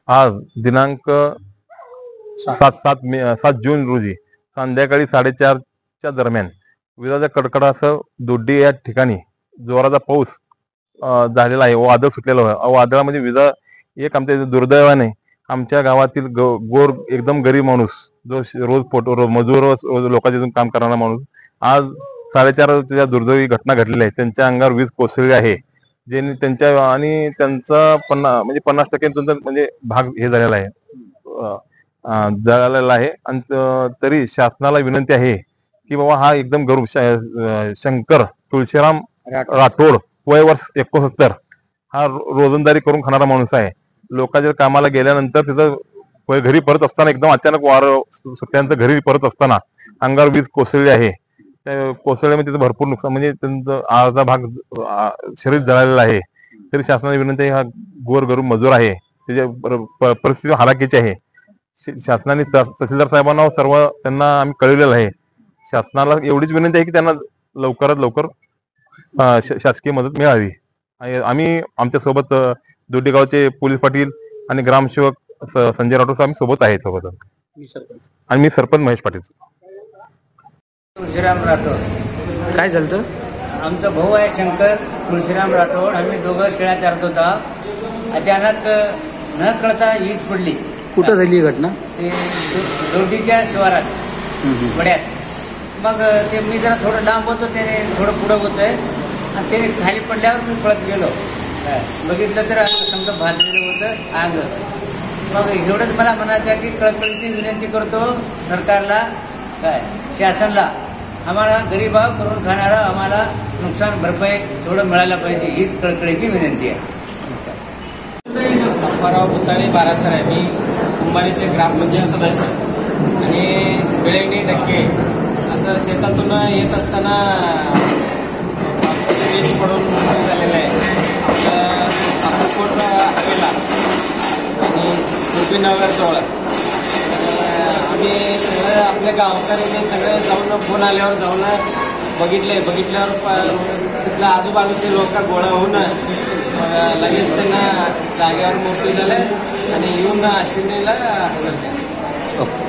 आज दिनांक 7 जून रोजी संध्याकाळी 4:30च्या दरम्यान विजांच्या कडकडासह दोड्डी या ठिकाणी जोराचा पाऊस झालेला आहे. वादळ सुटलेलं आहे. वादळामध्ये विजा एक आमच्या दुर्दैवाने आमच्या गावातील गोर एकदम गरीब माणूस जो रोज मजूर लोकांच्या काम करणारा माणूस आज 4:30 दुर्दैवी घटना घडलेली आहे. त्यांच्या अंगावर वीज कोसळली आहे. जे त्यांच्या आणि त्यांचा 50% म्हणजे भाग हे झालेला आहे, जळालेला आहे. आणि तरी शासनाला विनंती आहे की बाबा हा एकदम गरीब शंकर तुळशीराम राठोड वय वर्ष 69 हा रोजंदारी करून खाणारा माणूस आहे. लोकांच्या कामाला गेल्यानंतर तिथं घरी परत असताना एकदम अचानक वारं सुटल्यानंतर घरी परत असताना अंगावर वीज कोसळली आहे. त्या कोसळल्यामध्ये तिथं भरपूर नुकसान म्हणजे त्यांचं अर्धा भाग शरीर जळालेला आहे. तरी शासनाची विनंती आहे, हा गोर गरीब मजूर आहे, त्याच्या परिस्थिती हालाकीची आहे. शासनाने तहसीलदार साहेबांना सर्व त्यांना आम्ही कळवलेलं आहे. शासनाला एवढीच विनंती आहे की त्यांना लवकरात लवकर शासकीय मदत मिळावी. आम्ही आमच्या सोबत दोड्डी गावचे पोलीस पाटील आणि ग्रामसेवक संजय राठोड आम्ही सोबत आहे सोबत. आणि मी सरपंच महेश पाटील. तुळशीराम राठोड. काय झालं? आमचा भाऊ आहे शंकर तुळशीराम राठोड. आम्ही दोघं शेळ्या चारत होता. अचानक न कळता वीज पडली. कुठं झाली घटना? ते दोड्डीच्या शिवारात वड्यात. मग ते मी जरा थोडं लांब होतो, त्याने थोडं पुढं होतंय आणि त्याने खाली पडल्यावर मी पळत गेलो. बघितलं तर समजा भाजलेलं होतं अंग. मग एवढंच मला म्हणायचं की कळकळीची विनंती करतो सरकारला, काय शासनाला, आम्हाला गरीब करून खाणारा आम्हाला नुकसान भरपाई थोडं मिळायला पाहिजे, हीच कळकळीची विनंती आहे. अप्पाराव भुताळे बाराचर आहे. मी कुंभारीचे ग्रामपंचायत सदस्य आणि वेळेने डक्के असं शेतातून येत असताना वीज पडून झालेलं आहे आपलं अक्कलकोट हवेला आणि सुरभीनगरजवळ. आम्ही सगळं आपल्या गावकऱ्यांनी सगळे जाऊन फोन आल्यावर जाऊन बघितल्यावर तिथल्या आजूबाजूचे लोक गोळा होऊन लगेच त्यांना जागेवर मोकळी झाले आणि येऊन अश्विनीला हजर केलं.